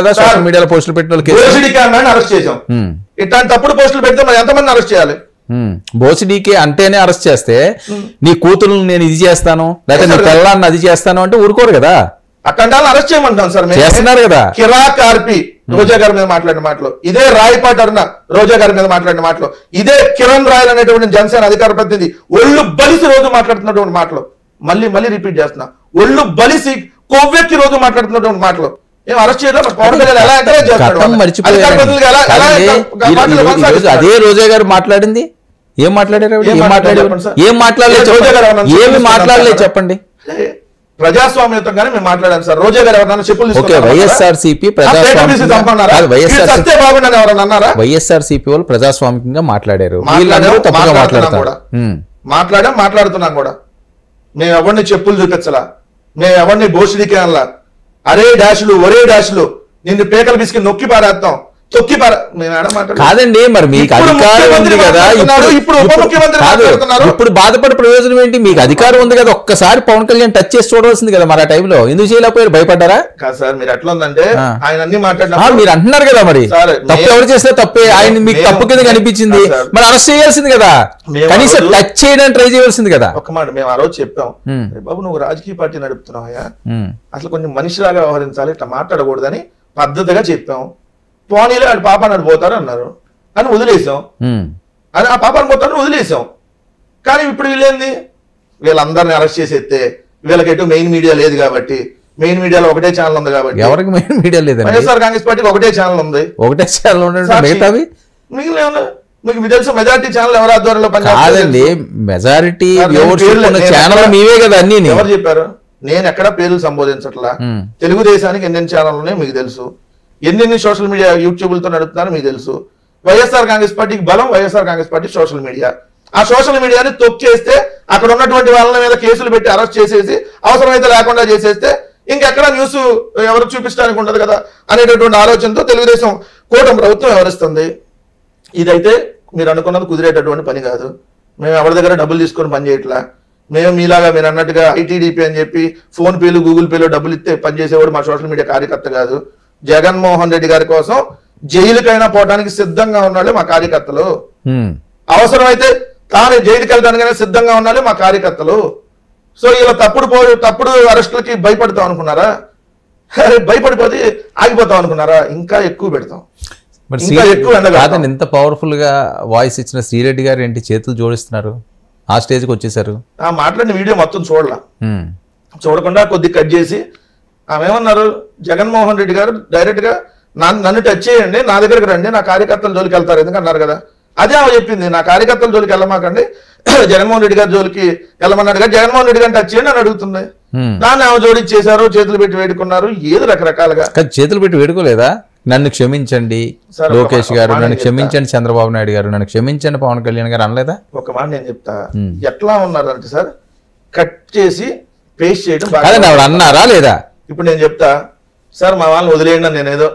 Social మీడియాలో పోస్టులు పెట్టిన వాళ్ళకి అరెస్ట్ చేసాం. ఇట్లాంటి తప్పుడు పోస్టులు పెడితే మరి ఎంతమంది అరెస్ట్ చేయాలి? బోసిడీకే అంటేనే అరెస్ట్ చేస్తే నీ కూతురు నేను ఇది చేస్తాను లేకపోతే నీ పిల్లాన్ని అది చేస్తాను అంటే ఊరుకోరు కదా. అట్లాంటి వాళ్ళని అరెస్ట్ చేయమంటాం సార్. చేస్తున్నారు కదా. కిరాక్ ఆర్పి రోజా గారి మీద మాట్లాడిన మాటలు, ఇదే రాయపాటి అరుణ రోజా గారి మీద మాట్లాడిన మాటలు, ఇదే కిరణ్ రాయల్ అనేటువంటి జనసేన అధికార ప్రతినిధి ఒళ్ళు బలిసి రోజు మాట్లాడుతున్నటువంటి మాటలు మళ్ళీ మళ్ళీ రిపీట్ చేస్తున్నా. ఒళ్ళు బలిసి కొవ్వెక్కి రోజు మాట్లాడుతున్నటువంటి మాటలు ఏం అరెస్ట్ చేయడం? పవన్ కళ్యాణ్ ఎలా ఎంకరేజ్ చేస్తాడు? అదే రోజా గారు మాట్లాడింది ఏం మాట్లాడారు? ఏం మాట్లాడలేదు చెప్పండి. ప్రజాస్వామ్యతంగానే మేము మాట్లాడాను సార్. రోజా గారు ఎవరన్నా చెప్పులు వైఎస్ఆర్సీపీ వైఎస్ఆర్సీపీ వాళ్ళు ప్రజాస్వామికంగా మాట్లాడారు. మాట్లాడుతున్నాం కూడా. మేము ఎవరిని చెప్పులు చూపించలా, మేము ఎవరిని భోషుడికి అనలా. అరే డాషులు ఒరే డాషులు నిన్ను పేకలు పిసికి నొక్కి పారేస్తాం, తొక్కి కాదండి. మరి మీకు అధికారం ఉంది కదా, ఇప్పుడు బాధపడే ప్రయోజనం ఏంటి? మీకు అధికారం ఉంది కదా, ఒక్కసారి పవన్ కళ్యాణ్ టచ్ చేసి చూడవలసింది కదా. మరి ఆ టైంలో ఎందుకు చేయలేకపోయారు? భయపడ్డారా? కాదు సార్, మీరు ఎట్లా ఉందంటే ఆయన అన్ని మాట్లాడినా మీరు అంటున్నారు కదా, మరి తప్పు ఎవరు చేస్తే తప్పే, ఆయన మీకు తప్పు కింద కనిపించింది, మరి అరెస్ట్ చేయాల్సింది కదా, కనీసం టచ్ చేయడానికి ట్రై చేయవలసింది కదా. ఒక మాట మేము ఆ రోజు చెప్పాం, బాబు నువ్వు రాజకీయ పార్టీ నడుపుతున్నావా, అసలు కొంచెం మనిషిలాగా వ్యవహరించాలి, ఇట్లా మాట్లాడకూడదని పద్ధతిగా చెప్పాం. పోనీలో ఆడు పాప నాడు పోతారు అన్నారు అని వదిలేసాం. అని ఆ పాపను పోతారని వదిలేసాం. కానీ ఇప్పుడు వీళ్ళేంది, వీళ్ళందరినీ అరెస్ట్ చేసేస్తే వీళ్ళకి ఎటు మెయిన్ మీడియా లేదు కాబట్టి, మెయిన్ మీడియాలో ఒకటే ఛానల్ ఉంది కాబట్టి. ఎవరికి మెయిన్ మీడియా లేదు? వైఎస్ఆర్ కాంగ్రెస్ పార్టీకి ఒకటే ఛానల్ ఉంది. ఒకటే ఛానల్ మిగిలిన మీకు తెలుసు మెజారిటీ ఛానల్ ఎవరి ఆధ్వర్యంలో పనిచేయాలండి? మెజారిటీ ఛానల్ మీవే కదా అన్ని. ఎవరు చెప్పారు? నేను ఎక్కడ పేర్లు సంబోధించట్లా. తెలుగుదేశానికి ఎన్ని ఛానల్ ఉన్నాయో మీకు తెలుసు, ఎన్ని సోషల్ మీడియా యూట్యూబ్లతో నడుపుతున్నారో మీకు తెలుసు. వైఎస్ఆర్ కాంగ్రెస్ పార్టీకి బలం YSR Congress party social media. ఆ సోషల్ మీడియాని తొక్కేస్తే అక్కడ ఉన్నటువంటి వాళ్ళ మీద కేసులు పెట్టి అరెస్ట్ చేసేసి అవసరమైతే లేకుండా చేసేస్తే ఇంకెక్కడ న్యూస్ ఎవరు చూపించడానికి ఉండదు కదా అనేటటువంటి ఆలోచనతో తెలుగుదేశం కూటమి ప్రభుత్వం వ్యవహరిస్తుంది. ఇదైతే మీరు అనుకున్నది కుదిరేటటువంటి పని కాదు. మేము ఎవరి దగ్గర డబ్బులు తీసుకొని పని చేయట్లా. మేము మీలాగా మీరు అన్నట్టుగా ఐటీడీపీ అని చెప్పి ఫోన్ పేలు గూగుల్ పేలో డబ్బులు ఇస్తే పనిచేసేవాడు మా సోషల్ మీడియా కార్యకర్త కాదు. జగన్మోహన్ రెడ్డి గారి కోసం జైలుకైనా పోవడానికి సిద్ధంగా ఉన్నాడు మా కార్యకర్తలు. అవసరమైతే తాను జైలుకి వెళ్ళడానికైనా సిద్ధంగా ఉన్నాడు మా కార్యకర్తలు. సో ఇలా తప్పుడు అరెస్టులకి భయపడతాం అనుకున్నారా? భయపడిపోతే ఆగిపోతాం అనుకున్నారా? ఇంకా ఎక్కువ పెడతాం. ఇంత పవర్ఫుల్ గా వాయిస్ ఇచ్చిన శ్రీరెడ్డి గారు ఏంటి చేతులు జోడిస్తున్నారు? ఆ స్టేజ్కి వచ్చేసారు. ఆ మాట్లాడిన వీడియో మొత్తం చూడకుండా కొద్ది కట్ చేసి ఆమె ఏమన్నారు, జగన్మోహన్ రెడ్డి గారు డైరెక్ట్ గా నన్ను టచ్ చేయండి, నా దగ్గరకు రండి, నా కార్యకర్తల జోలికి వెళ్తారు ఎందుకన్నారు కదా. అదే ఆమె చెప్పింది, నా కార్యకర్తల జోలికి వెళ్ళమాకండి, జగన్మోహన్ రెడ్డి గారి జోలికి వెళ్ళమన్నాడు కదా, జగన్మోహన్ రెడ్డి గారిని టచ్ చేయండి అని అడుగుతుంది. దాన్ని ఆమె జోడిచ్చేశారు, చేతులు పెట్టి వేడుకున్నారు, ఏదో రకరకాలుగా. చేతులు పెట్టి వేడుకోలేదా? నన్ను క్షమించండి లోకేష్ గారు, నన్ను క్షమించండి చంద్రబాబు నాయుడు గారు, నన్ను క్షమించండి పవన్ కళ్యాణ్ గారు అనలేదా? ఒక మాట నేను చెప్తా, ఎట్లా ఉన్నారంటే సార్ కట్ చేసి పేస్ట్ చేయడం అన్నారా లేదా? ఇప్పుడు నేను చెప్తా సార్, మా వాళ్ళని వదిలేయండి నేనేదో